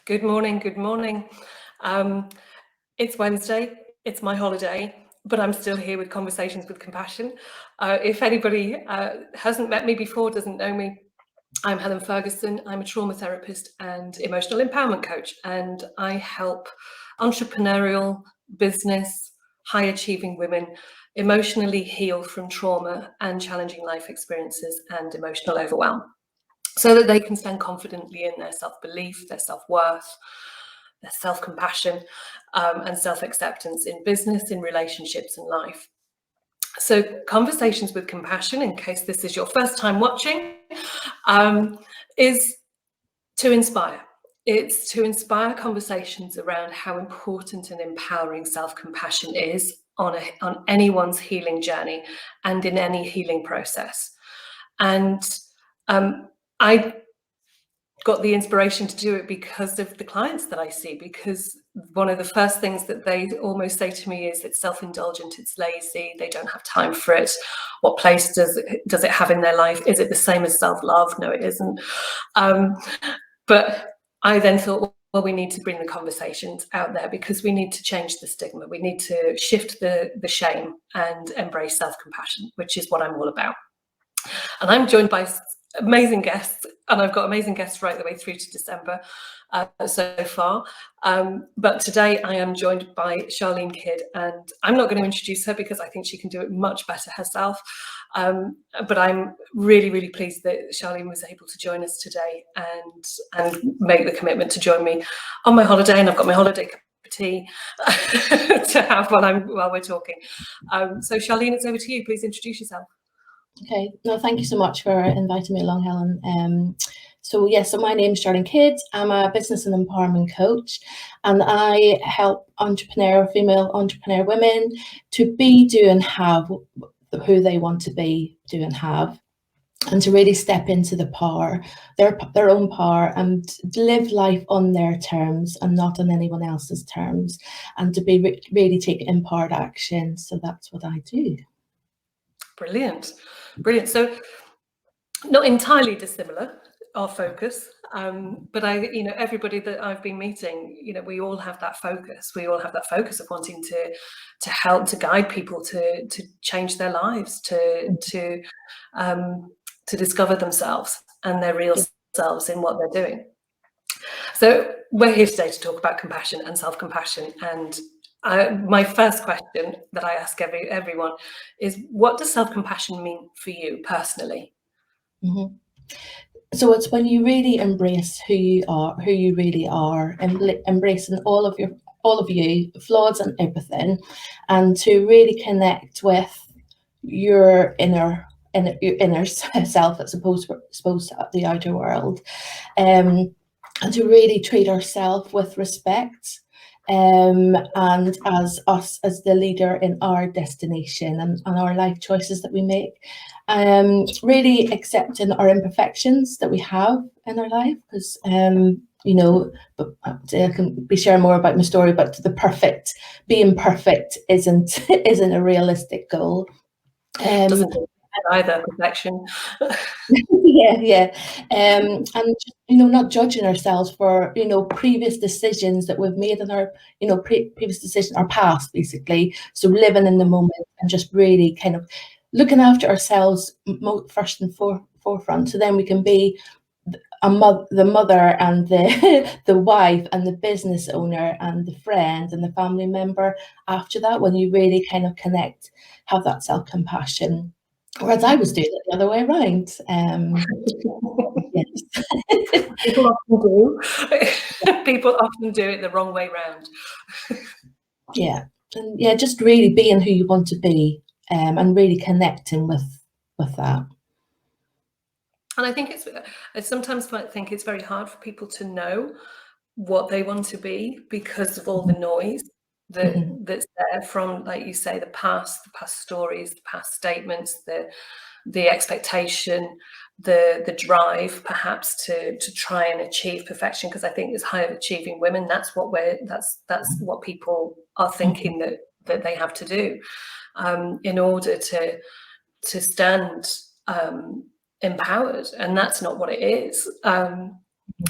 Good morning, good morning. It's Wednesday, it's my holiday, but I'm still here with Conversations with Compassion. If anybody hasn't met me before, doesn't know me, I'm Helen Ferguson. I'm a trauma therapist and emotional empowerment coach, and I help entrepreneurial, business, high-achieving women emotionally heal from trauma and challenging life experiences and emotional overwhelm, so that they can stand confidently in their self-belief, their self-worth, their self-compassion, and self-acceptance in business, in relationships, and life. So Conversations with Compassion, in case this is your first time watching, is to inspire. It's to inspire conversations around how important and empowering self-compassion is on anyone's healing journey and in any healing process. And I got the inspiration to do it because of the clients that I see, because one of the first things that they almost say to me is it's self-indulgent, it's lazy, they don't have time for it. What place does it have in their life? Is it the same as self-love? No, it isn't. But I then thought, well, we need to bring the conversations out there because we need to change the stigma. We need to shift the shame and embrace self-compassion, which is what I'm all about. And I'm joined by amazing guests, and I've got amazing guests right the way through to December so far. But today I am joined by Charlene Kidd, and I'm not going to introduce her because I think she can do it much better herself. But I'm really, really pleased that Charlene was able to join us today and make the commitment to join me on my holiday. And I've got my holiday cup of tea to have while we're talking. So Charlene, it's over to you. Please introduce yourself. Okay, no, thank you so much for inviting me along, Helen. So my name is Charlene Kidd. I'm a business and empowerment coach, and I help female entrepreneur women to be, do, and have who they want to be, do, and have, and to really step into the power, their own power, and live life on their terms and not on anyone else's terms, and to be really take empowered action. So that's what I do. Brilliant. So not entirely dissimilar, our focus, but everybody that I've been meeting, we all have that focus. We all have that focus of wanting to help, to guide people to change their lives, to discover themselves and their real selves in what they're doing. So we're here today to talk about compassion and self-compassion. And my first question that I ask everyone is, what does self-compassion mean for you personally? Mm-hmm. So it's when you really embrace who you really are, embracing all of you, flaws and everything, and to really connect with your inner self as opposed to the outer world, and to really treat ourselves with respect, and as us as the leader in our destination and our life choices that we make, really accepting our imperfections that we have in our life, because but I can be sharing more about my story, but being perfect isn't a realistic goal. Doesn't either perfection. And not judging ourselves for previous decisions that we've made in our previous decision, our past, basically. So living in the moment and just really kind of looking after ourselves first and forefront, so then we can be the mother and the wife and the business owner and the friend and the family member after that, when you really kind of connect, have that self-compassion. Whereas I was doing it the other way around. Yes. People often do. People often do it the wrong way round. And just really being who you want to be, and really connecting with that. And I think I sometimes think it's very hard for people to know what they want to be because of all the noise that's there from, like you say, the past stories, the past statements, the expectation, the drive perhaps to try and achieve perfection. Because I think as high achieving women, that's what people are thinking that they have to do in order to stand empowered, and that's not what it is.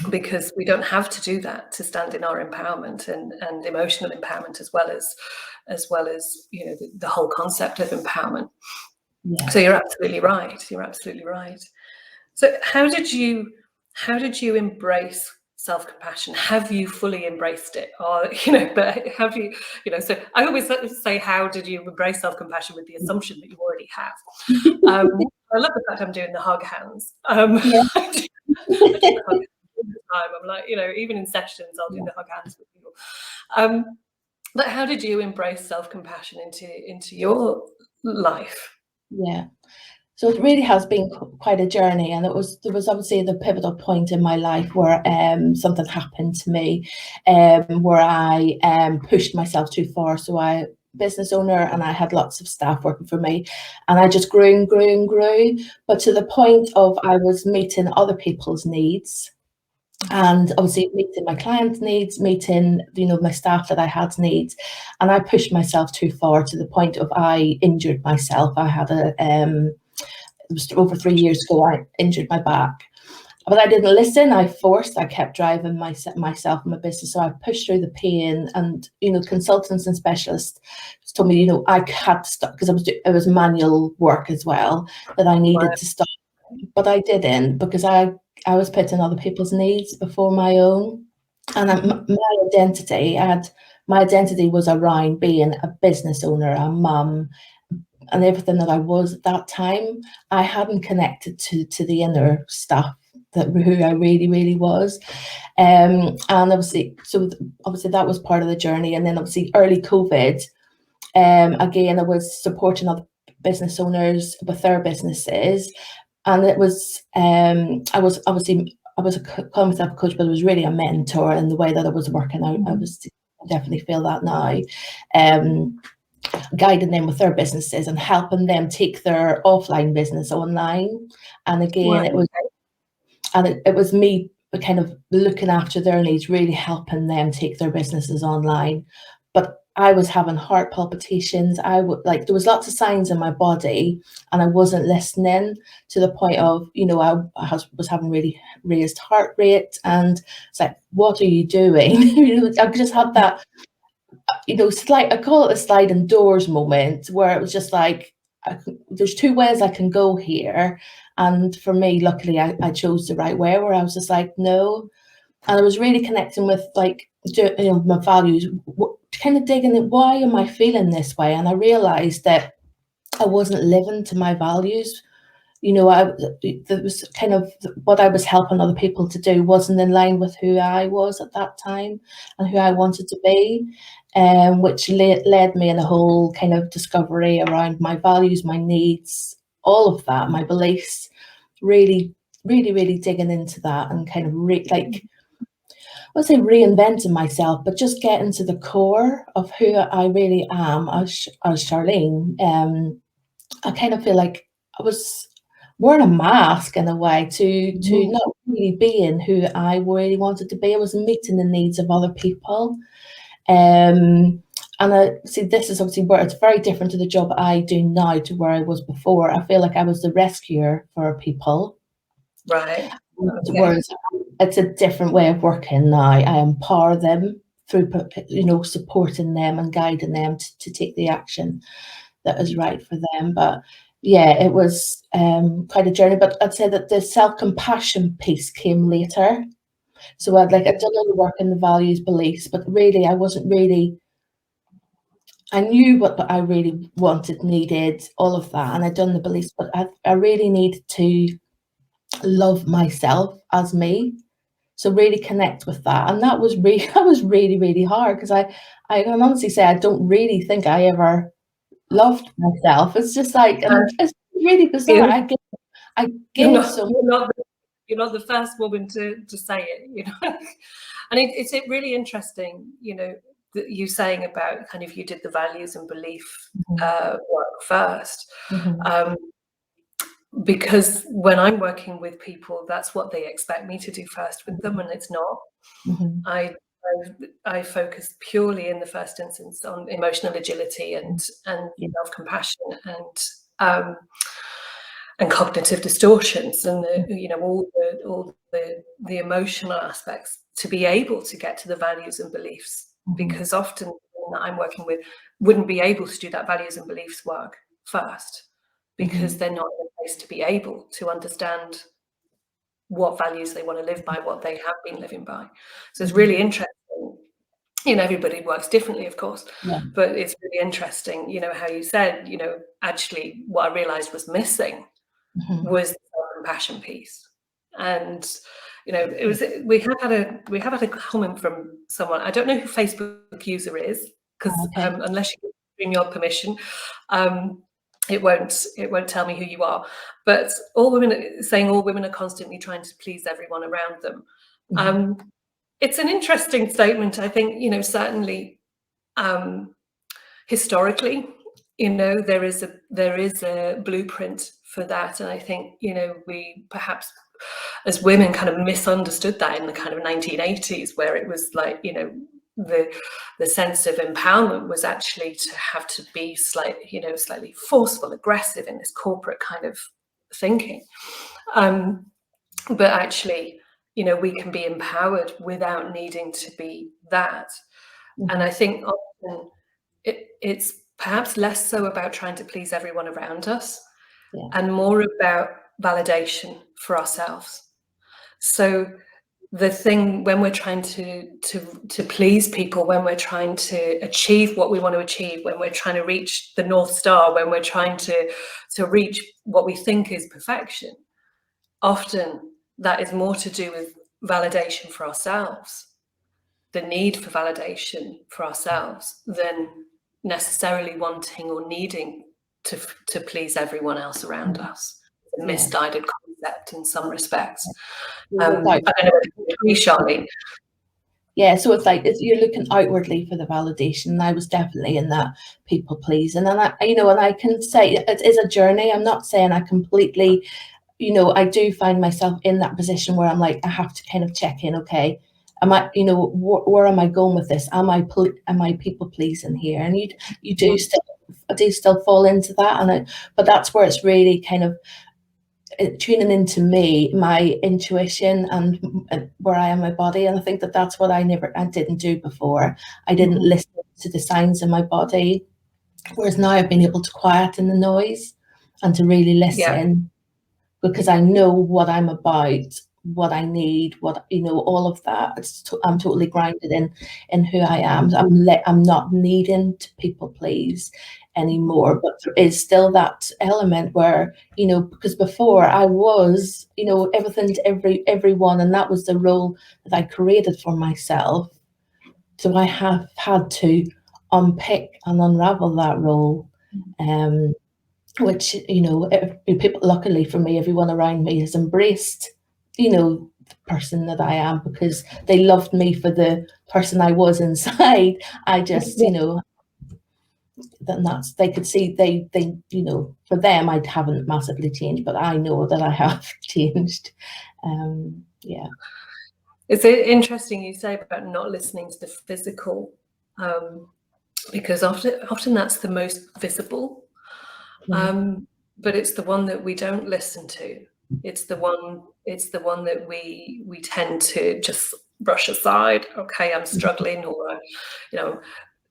because we don't have to do that to stand in our empowerment and emotional empowerment, as well as you know, the whole concept of empowerment. Yeah. So you're absolutely right. You're absolutely right. So how did you embrace self-compassion? Have you fully embraced it? Or, you know, but have you, you know, so I always say, how did you embrace self-compassion, with the assumption that you already have. I love the fact I'm doing the hug hands. Yeah. I do the hug hands all the time. I'm like, you know, even in sessions, I'll do the hug hands with people. But how did you embrace self-compassion into your life? Yeah. So it really has been quite a journey, and there was obviously the pivotal point in my life where something happened to me, where I pushed myself too far. So I business owner, and I had lots of staff working for me, and I just grew and grew and grew, but to the point of I was meeting other people's needs. And obviously meeting my clients' needs, meeting, you know, my staff that I had needs, and I pushed myself too far to the point of I injured myself. I had it was over 3 years ago, I injured my back. But I didn't listen. I kept driving myself and my business. So I pushed through the pain, and, you know, consultants and specialists told me, you know, I had to stop, because it was manual work as well, that I needed to stop. But I didn't, because I was putting other people's needs before my own. And my identity was around being a business owner, a mum, and everything that I was at that time. I hadn't connected to the inner stuff, that who I really, really was. And obviously that was part of the journey. And then obviously early COVID, again, I was supporting other business owners with their businesses. And it was, I was calling myself a coach, but it was really a mentor in the way that I was working out. I definitely feel that now. Guiding them with their businesses and helping them take their offline business online. And again, it was me kind of looking after their needs, really helping them take their businesses online. But I was having heart palpitations. There was lots of signs in my body, and I wasn't listening, to the point of, you know, I was having really raised heart rate, and it's like, what are you doing? You know, I just had that, you know, I call it a sliding doors moment, where it was just like, there's two ways I can go here. And for me, luckily, I chose the right way, where I was just like, no. And I was really connecting with, like, you know, my values, kind of digging it, why am I feeling this way? And I realized that I wasn't living to my values. You know, there was kind of what I was helping other people to do wasn't in line with who I was at that time and who I wanted to be, which led me in a whole kind of discovery around my values, my needs, all of that, my beliefs. Really, really, really digging into that, and kind of I won't say reinventing myself, but just getting to the core of who I really am as Charlene. I kind of feel like I was wearing a mask in a way to not really being who I really wanted to be. I was meeting the needs of other people. And I see, this is obviously where it's very different to the job I do now to where I was before. I feel like I was the rescuer for people. Right. Okay. Whereas it's a different way of working now. I empower them through, you know, supporting them and guiding them to take the action that is right for them. But yeah, it was quite a journey. But I'd say that the self-compassion piece came later. So I'd done a lot of work in the values, beliefs, but really I knew what I really wanted, needed, all of that, and I'd done the beliefs, but I really needed to love myself as me. So really connect with that. And that was really, really hard, because I can honestly say I don't really think I ever loved myself. It's just like, and it's really bizarre. I give so much. You're not the first woman to say it, you know. And it's really interesting, you know, that you saying about kind of, you did the values and belief work first. Because when I'm working with people, that's what they expect me to do first with them, and it's not. I focus purely in the first instance on emotional agility and self-compassion, and cognitive distortions, and all the emotional aspects, to be able to get to the values and beliefs. Because often the women that I'm working with wouldn't be able to do that values and beliefs work first, because they're not in a place to be able to understand what values they want to live by, what they have been living by. So it's really interesting. Everybody works differently, of course, but it's really interesting, how you said, actually what I realized was missing was the self-compassion piece. And we have had a comment from someone. I don't know who Facebook user is, because unless you bring your permission, it won't tell me who you are. But all women are constantly trying to please everyone around them. It's an interesting statement. I think, certainly historically, there is a blueprint for that. And I think, we perhaps as women kind of misunderstood that in the kind of 1980s, where it was like, the sense of empowerment was actually to have to be slightly forceful, aggressive in this corporate kind of thinking. But actually, we can be empowered without needing to be that. And I think often it's perhaps less so about trying to please everyone around us, and more about validation for ourselves. So the thing when we're trying to please people, when we're trying to achieve what we want to achieve, when we're trying to reach the North Star, when we're trying to reach what we think is perfection, often that is more to do with validation for ourselves, the need for validation for ourselves, than necessarily wanting or needing to please everyone else around us. It's a misguided concept in some respects. I don't know what you agree, Charlene. Yeah, so it's like you're looking outwardly for the validation. And I was definitely in that people pleasing, and I can say it is a journey. I'm not saying I completely, I do find myself in that position where I'm like, I have to kind of check in. Okay, am I, where am I going with this? Am I people pleasing here? And you do still fall into that, but that's where it's really kind of tuning into me, my intuition, and where I am, my body. And I think that's what I didn't do before. I didn't listen to the signs in my body, whereas now I've been able to quieten the noise and to really listen, because I know what I'm about, what I need, all of that. I'm totally grounded in who I am. I'm not needing to people please anymore, but there is still that element where, because before I was, everything to everyone, and that was the role that I created for myself. So I have had to unpick and unravel that role, which, people, luckily for me, everyone around me has embraced, the person that I am, because they loved me for the person I was inside. I just, then they could see, they for them I haven't massively changed, but I know that I have changed. It's interesting you say about not listening to the physical, because often that's the most visible, but it's the one that we don't listen to. It's the one that we tend to just brush aside. Okay, I'm struggling, or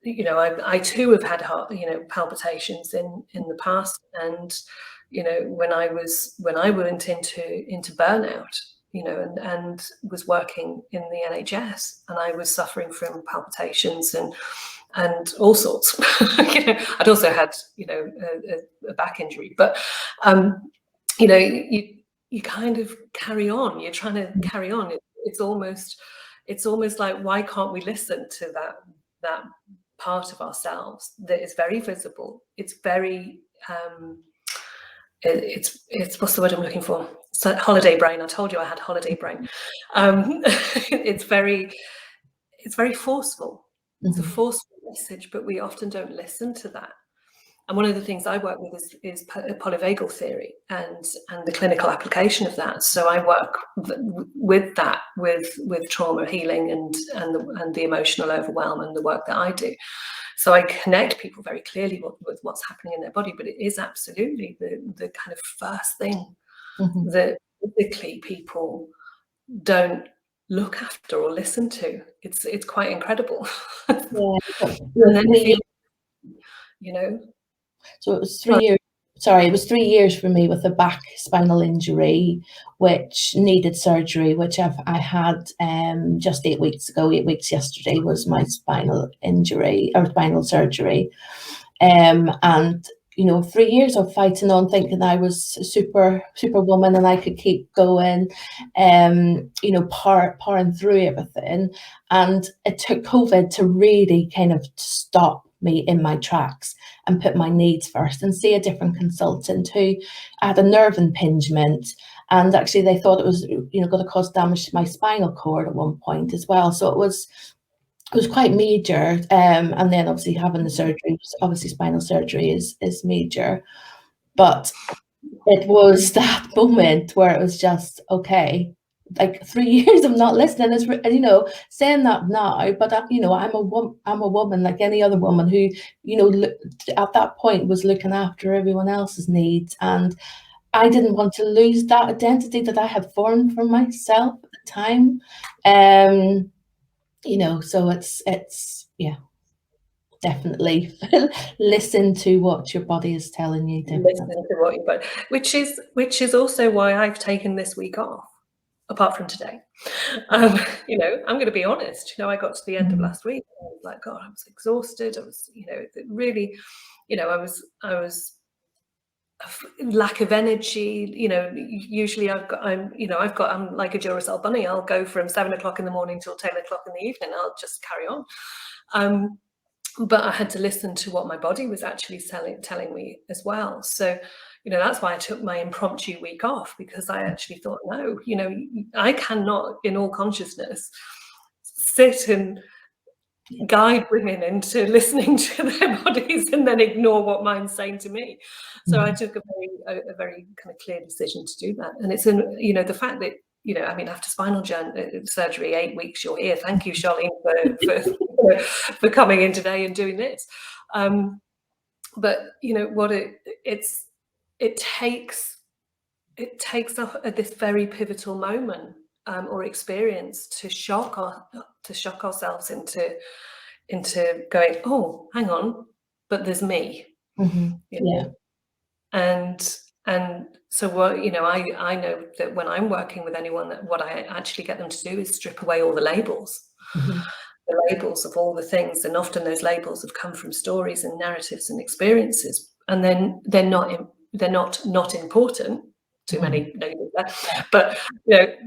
I too have had heart, palpitations in the past, and when I went into burnout, and was working in the NHS, and I was suffering from palpitations and all sorts. I'd also had a back injury, but you kind of carry on. You're trying to carry on. It's almost like, why can't we listen to that part of ourselves that is very visible? It's very it's what's the word I'm looking for? So holiday brain. I told you I had holiday brain. It's very forceful. It's a forceful message, but we often don't listen to that. And one of the things I work with is polyvagal theory and the clinical application of that. So I work with that, with trauma healing and the emotional overwhelm, and the work that I do, So I connect people very clearly with what's happening in their body, but it is absolutely the kind of first thing that typically people don't look after or listen to. It's quite incredible. And then you know, so it was 3 years. Sorry, it was 3 years for me with a back spinal injury, which needed surgery, which I had just 8 weeks ago. 8 weeks yesterday was my spinal injury or spinal surgery. And 3 years of fighting on, thinking I was a superwoman and I could keep going, powering through everything. And it took COVID to really kind of stop me in my tracks and put my needs first and see a different consultant who had a nerve impingement. And actually they thought it was, going to cause damage to my spinal cord at one point as well. So it was quite major. And then obviously having the surgery, obviously spinal surgery is major. But it was that moment where it was just, okay, like 3 years of not listening is, saying that now, but I'm a woman like any other woman who, at that point was looking after everyone else's needs. And I didn't want to lose that identity that I had formed for myself at the time. So it's yeah, definitely listen to what your body is telling you. Listen to what your body, which is also why I've taken this week off, apart from today. I'm going to be honest. I got to the end of last week and I was like, God, I was exhausted. I was, really, I was lack of energy. Usually I'm like a Duracell bunny. I'll go from 7 o'clock in the morning till 10 o'clock in the evening. I'll just carry on. But I had to listen to what my body was actually telling me as well. So, that's why I took my impromptu week off, because I actually thought, no, I cannot, in all consciousness, sit and guide women into listening to their bodies and then ignore what mine's saying to me. So I took a very kind of clear decision to do that. And it's the fact that, after spinal surgery, 8 weeks, you're here. Thank you, Charlene, for coming in today and doing this. But what it takes this very pivotal moment or experience to shock ourselves into going, oh, hang on, but there's me. Yeah. And so what, I know that when I'm working with anyone, that what I actually get them to do is strip away all the labels. The labels of all the things, and often those labels have come from stories and narratives and experiences, and then they're not important. Too many labels there, but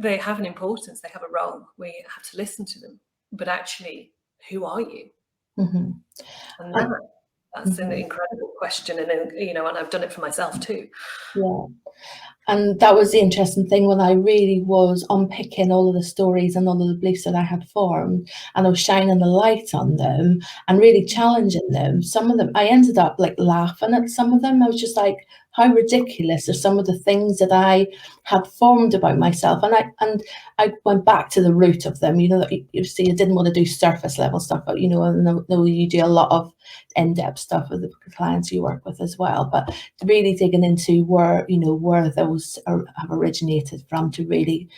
they have an importance. They have a role. We have to listen to them. But actually, who are you? And that's an incredible question, and and I've done it for myself too. Yeah. And that was the interesting thing, when I really was unpicking all of the stories and all of the beliefs that I had formed, and I was shining the light on them and really challenging them. Some of them, I ended up like laughing at some of them. I was just like, how ridiculous are some of the things that I had formed about myself. And I went back to the root of them. You see, I didn't want to do surface level stuff, but I know you do a lot of in-depth stuff with the clients you work with as well, but really digging into where those have originated from, to really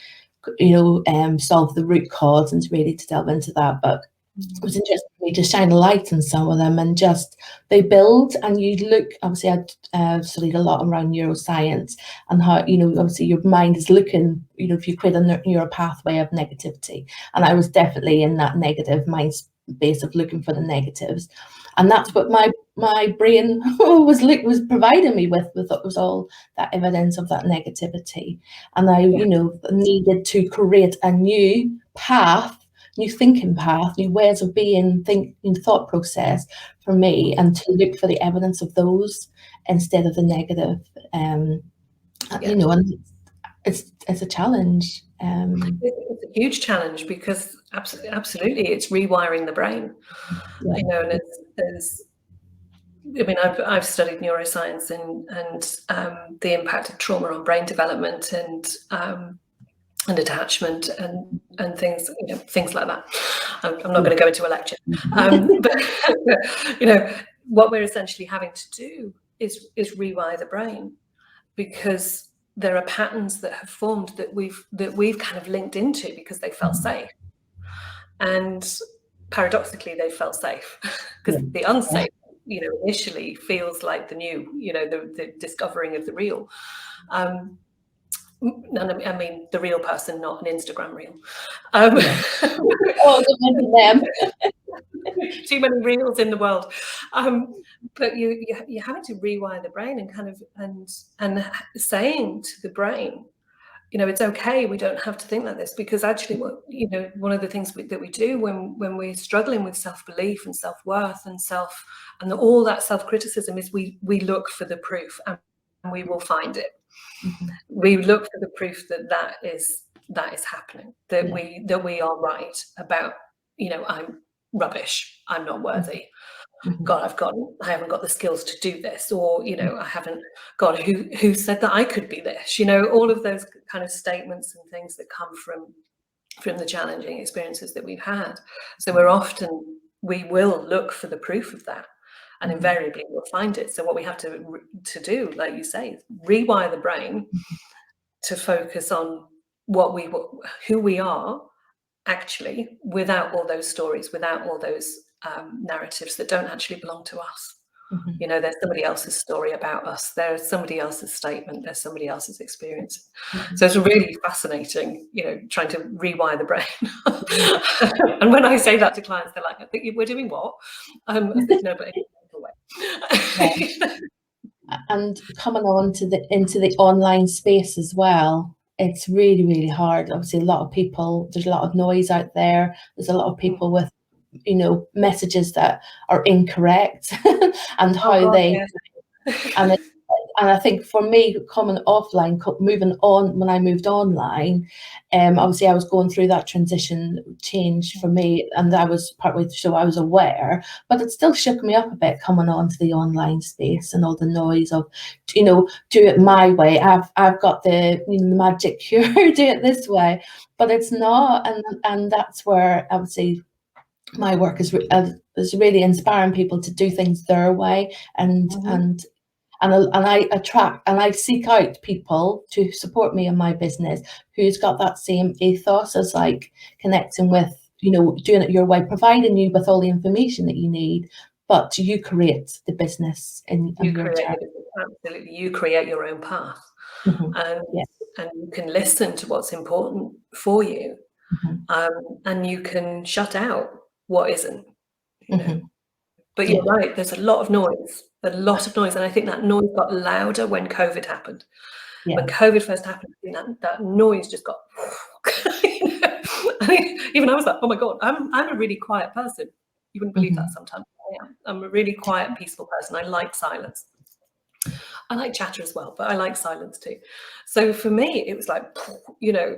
solve the root cause, and really to delve into that. But it was interesting for me to shine a light on some of them, and just they build. And you look, obviously I studied a lot around neuroscience and how obviously your mind is looking, if you create a neural pathway of negativity, and I was definitely in that negative mind space of looking for the negatives. And that's what my brain was providing me with was all that evidence of that negativity. And I, needed to create a new path, new thinking path, new ways of being, thought process for me, and to look for the evidence of those instead of the negative. And it's a challenge. It's a huge challenge, because absolutely it's rewiring the brain. And I've studied neuroscience and the impact of trauma on brain development, and and attachment and things, you know, things like that. I'm not going to go into a lecture, but you know, what we're essentially having to do is rewire the brain, because there are patterns that have formed that we've kind of linked into because they felt safe, and paradoxically they felt safe because the unsafe, you know, initially feels like the new, you know, the discovering of the real. I mean the real person, not an Instagram reel. Oh, don't mention them. Too many reels in the world. But you're having to rewire the brain and kind of and saying to the brain, you know, it's okay, we don't have to think like this, because actually, what, you know, one of the things that we do when we're struggling with self-belief and self-worth and all that self-criticism is we look for the proof, and we will find it. We look for the proof that is happening, that we are right about, you know, I'm rubbish, I'm not worthy. God, I haven't got the skills to do this, or, you know, I haven't, God, who said that I could be this? You know, all of those kind of statements and things that come from the challenging experiences that we've had. So we will look for the proof of that, and invariably we'll find it. So what we have to do, like you say, is rewire the brain to focus on who we are actually, without all those stories, without all those narratives that don't actually belong to us. You know, there's somebody else's story about us, there's somebody else's statement, there's somebody else's experience. So it's really fascinating, you know, trying to rewire the brain. And when I say that to clients, they're like, I think we're doing what? I said, no, but in a way. And coming on into the online space as well, it's really, really hard. Obviously, a lot of people, there's a lot of noise out there. There's a lot of people with, you know, messages that are incorrect and how and I think for me, coming offline, moving on, when I moved online, obviously I was going through that transition change for me, and I was partway through, so I was aware, but it still shook me up a bit coming on to the online space and all the noise of, you know, do it my way. I've got the, you know, the magic cure, do it this way, but it's not, and that's where I would say my work is really inspiring people to do things their way, and I attract and I seek out people to support me in my business who's got that same ethos as like connecting with, you know, doing it your way, providing you with all the information that you need, but you create the business in your time. Absolutely, you create your own path, and you can listen to what's important for you, and you can shut out what isn't, you know. But you're right, there's a lot of noise, and I think that noise got louder when COVID happened. When COVID first happened, I think that noise just got, you know? I mean, even I was like, oh my God, I'm a really quiet person. You wouldn't believe that sometimes. I'm a really quiet, peaceful person. I like silence. I like chatter as well, but I like silence too. So for me, it was like, you know,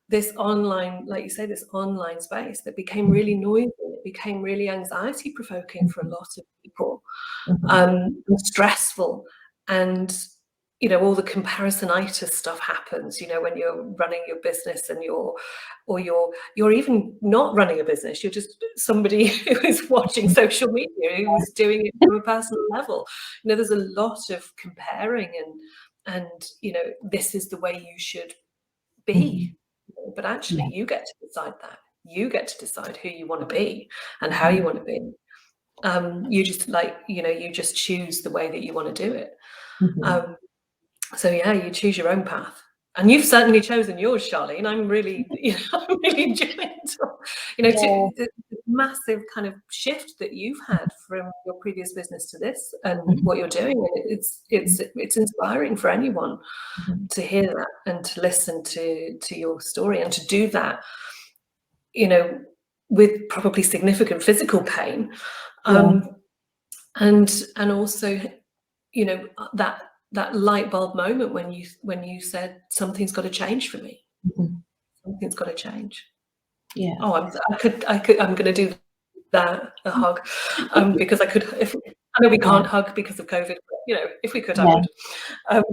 this online, like you say, this online space that became really noisy, it became really anxiety provoking for a lot of people, and stressful, and, you know, all the comparisonitis stuff happens, you know, when you're running your business and you're even not running a business, you're just somebody who is watching social media, who's doing it from a personal level. You know, there's a lot of comparing and, you know, this is the way you should be. But actually, you get to decide that. You get to decide who you want to be and how you want to be. You just, like, you know, you just choose the way that you want to do it. So yeah, you choose your own path, and you've certainly chosen yours, Charlene. I'm really, you know, I'm really enjoying it. You know, the massive kind of shift that you've had from your previous business to this, and what you're doing. It's inspiring for anyone to hear that and to listen to your story, and to do that, you know, with probably significant physical pain, and also, you know, that light bulb moment when you said something's got to change for me. Something's got to change. Oh, I'm going to do that, a hug, because I could. I know we can't hug because of COVID, but, you know, if we could, I would.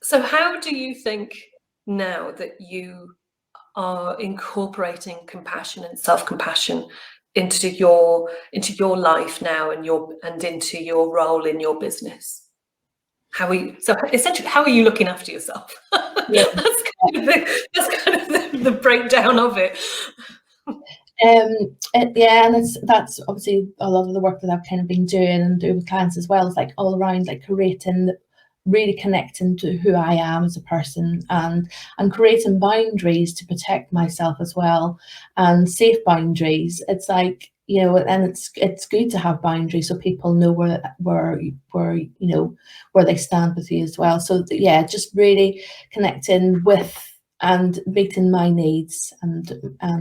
So how do you think now that you are incorporating compassion and self-compassion into your life now and into your role in your business? So essentially, how are you looking after yourself? Yeah. That's kind of the breakdown of it. Yeah, and that's obviously a lot of the work that I've kind of been doing and doing with clients as well. Is like all around like really connecting to who I am as a person, and creating boundaries to protect myself as well, and safe boundaries. It's like, you know, and it's good to have boundaries so people know where you know where they stand with you as well. So yeah, just really connecting with and meeting my needs and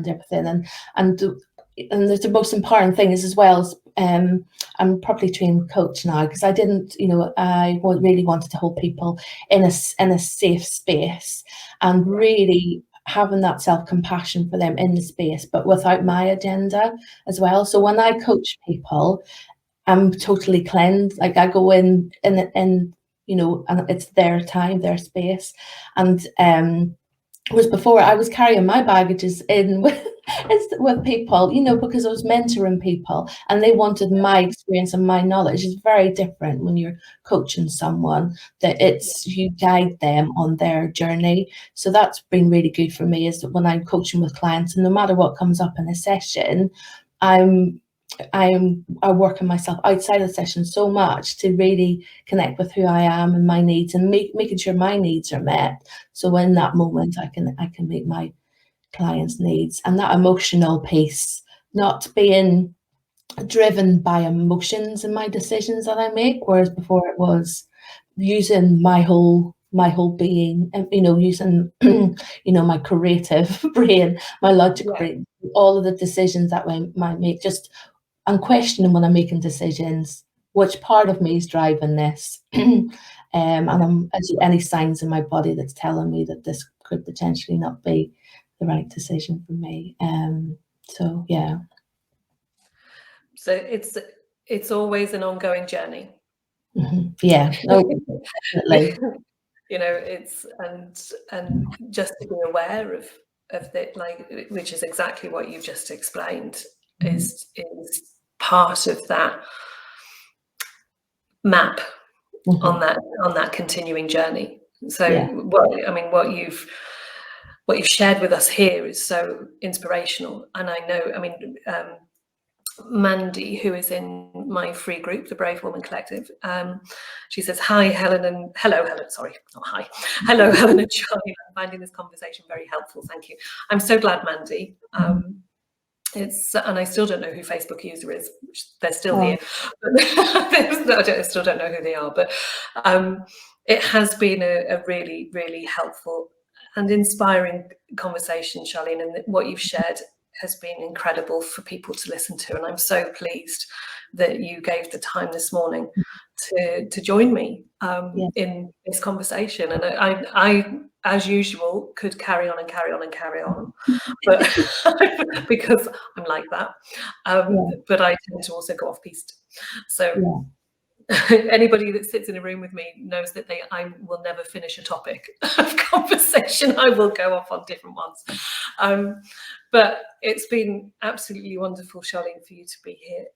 everything, and the most important thing is as well, I'm probably trained coach now, because I didn't, you know, I really wanted to hold people in a safe space, and really having that self-compassion for them in the space, but without my agenda as well. So when I coach people, I'm totally cleansed. Like I go in, you know, and it's their time, their space, and was before I was carrying my baggages in with people, you know, because I was mentoring people and they wanted my experience and my knowledge. It's very different when you're coaching someone, that it's you guide them on their journey. So that's been really good for me, is that when I'm coaching with clients, and no matter what comes up in a session, I work on myself outside of the session so much to really connect with who I am and my needs, and making sure my needs are met. So in that moment, I can meet my clients' needs, and that emotional piece, not being driven by emotions in my decisions that I make, whereas before it was using my whole being, and you know, using you know, my creative brain, my logic brain, all of the decisions that I might make, just I'm questioning when I'm making decisions, which part of me is driving this, and I'm any signs in my body that's telling me that this could potentially not be the right decision for me. So yeah. So it's always an ongoing journey. Yeah, no, definitely. You know, it's and just to be aware of the, like, which is exactly what you've just explained, is part of that map on that continuing journey. So what you've shared with us here is so inspirational. And I know, I mean, Mandy, who is in my free group, the Brave Woman Collective, she says, hi, Helen, and hello, Helen, sorry, not hi. Hello, Helen and Charlie. I'm finding this conversation very helpful. Thank you. I'm so glad, Mandy. And I still don't know who Facebook user is. They're still here. I still don't know who they are, but it has been a really, really helpful and inspiring conversation, Charlene, and what you've shared has been incredible for people to listen to. And I'm so pleased that you gave the time this morning to join me in this conversation. And I, as usual, could carry on and carry on and carry on, but because I'm like that. But I tend to also go off piste. So anybody that sits in a room with me knows that I will never finish a topic of conversation. I will go off on different ones. But it's been absolutely wonderful, Charlene, for you to be here.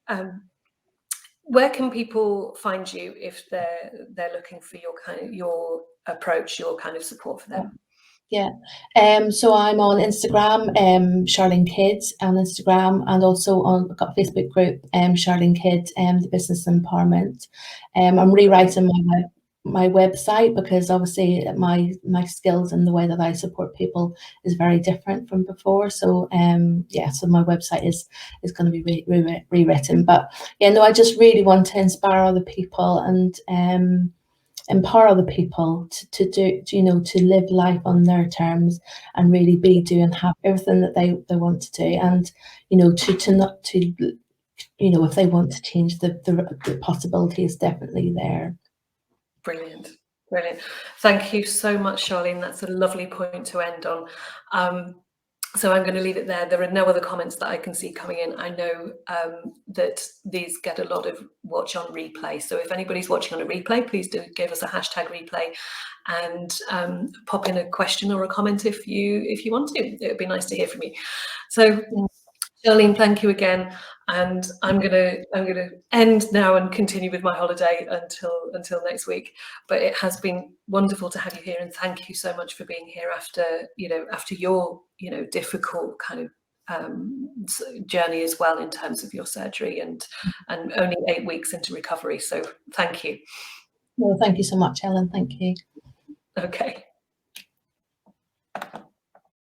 Where can people find you if they're looking for your approach, your kind of support for them? So I'm on Instagram, Charlene Kidd on Instagram, and also I've got a Facebook group, Charlene Kidd, the Business Empowerment. I'm rewriting my website, because obviously my skills and the way that I support people is very different from before. So so my website is going to be rewritten. But I just really want to inspire other people and empower other people to do, to live life on their terms, and really be, do, and have everything that they want to do, and to not to if they want to change, the possibility is definitely there. Brilliant. Thank you so much, Charlene. That's a lovely point to end on. So I'm going to leave it there. There are no other comments that I can see coming in. I know that these get a lot of watch on replay. So if anybody's watching on a replay, please do give us a hashtag replay and pop in a question or a comment if you want to. It would be nice to hear from you. So Charlene, thank you again. And I'm gonna end now and continue with my holiday until next week. But it has been wonderful to have you here, and thank you so much for being here after your difficult kind of journey as well in terms of your surgery and only 8 weeks into recovery. So thank you. Well, thank you so much, Helen. Thank you. Okay.